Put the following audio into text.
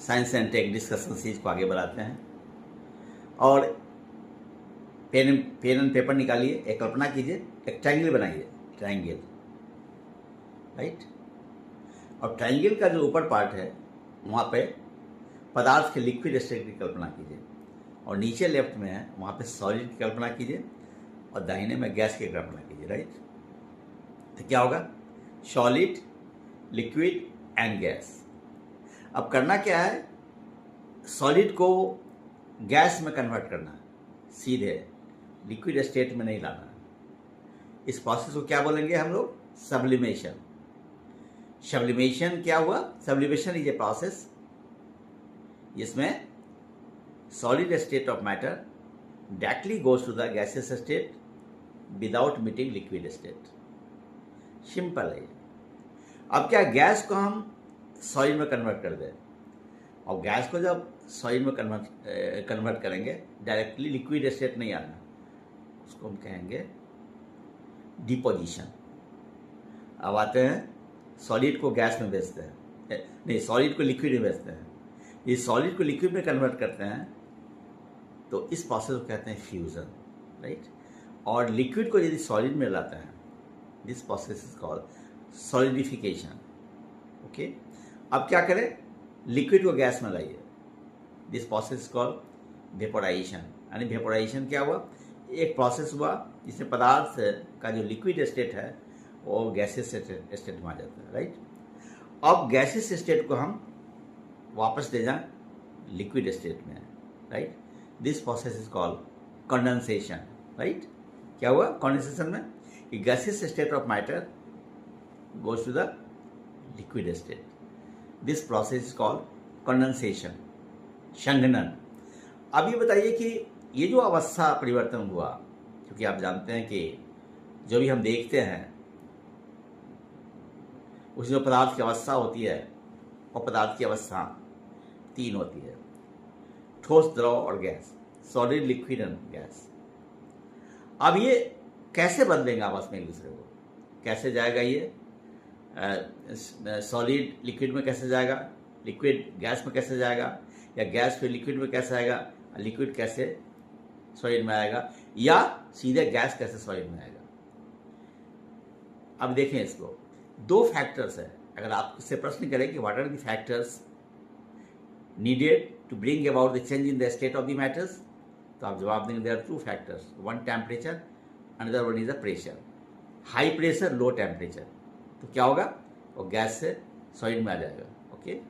Science and tech discussion series को आगे बढ़ाते हैं। और पेन एंड पेपर निकालिए, एक कल्पना कीजिए, एक ट्रायंगल बनाइए, ट्रायंगल, राइट। और ट्रायंगल का जो ऊपर पार्ट है वहाँ पे पदार्थ के लिक्विड स्टेट की कल्पना कीजिए, और नीचे लेफ्ट में है वहाँ पे सॉलिड की कल्पना कीजिए, और दाहिने में गैस की कल्पना कीजिए, राइट। तो क्या होगा? Solid, liquid and gas. अब करना क्या है? सॉलिड को गैस में कन्वर्ट करना है, सीधे लिक्विड स्टेट में नहीं लाना है। इस प्रोसेस को क्या बोलेंगे हम लोग? सब्लिमेशन। सब्लिमेशन क्या हुआ? सब्लिमेशन इज ए प्रोसेस जिसमें solid state of matter directly goes to the gaseous state without meeting liquid state. Simple है। अब क्या गैस को हम सॉलिड में कन्वर्ट कर दें, और गैस को जब सॉलिड में कन्वर्ट करेंगे, डायरेक्टली लिक्विड स्टेट नहीं आना, उसको हम कहेंगे डिपोजिशन। अब आते हैं सॉलिड को गैस में बेचते हैं, नहीं, सॉलिड को लिक्विड में बेचते हैं। ये सॉलिड को लिक्विड में कन्वर्ट करते हैं, तो इस प्रोसेस को कहते हैं फ्यूजन, राइट। और लिक्विड को यदि सॉलिड में लाते हैं, this process is called solidification. Okay, अब क्या करें? लिक्विड को गैस में लाइए, दिस प्रोसेस कॉल्ड वेपोराइजेशन। यानी वेपोराइजेशन क्या हुआ? एक प्रोसेस हुआ जिसमें पदार्थ का जो लिक्विड स्टेट है वो गैसेस स्टेट में आ जाता है, राइट। अब गैसेस स्टेट को हम वापस ले जाएं लिक्विड स्टेट में, right. This process is called condensation, right. क्या हुआ कंडेंसेशन में? कि gaseous state of matter goes to the liquid state. This process is called condensation, संघनन। अब ये बताइए कि ये जो अवस्था परिवर्तन हुआ, क्योंकि आप जानते हैं कि जो भी हम देखते हैं उस जो पदार्थ की अवस्था होती है, और पदार्थ की अवस्था तीन होती है: ठोस, द्रव और gas, solid, liquid and gas. अब ये कैसे बदलेंगे आपस में एक दूसरे को? कैसे जाएगा ये? सॉलिड लिक्विड में कैसे जाएगा, लिक्विड गैस में कैसे जाएगा, या गैस फिर लिक्विड में कैसे आएगा, लिक्विड कैसे सॉलिड में आएगा, या सीधे गैस कैसे सॉलिड में आएगा? अब देखें इसको, दो फैक्टर्स है। अगर आप इससे प्रश्न करें कि what are the factors needed to bring about the change in the state of the matters, तो आप जवाब देंगे there are two factors, one temperature, another one is the pressure. High pressure, low temperature, तो क्या होगा? वो gas से solid में आ जाएगा। ओके।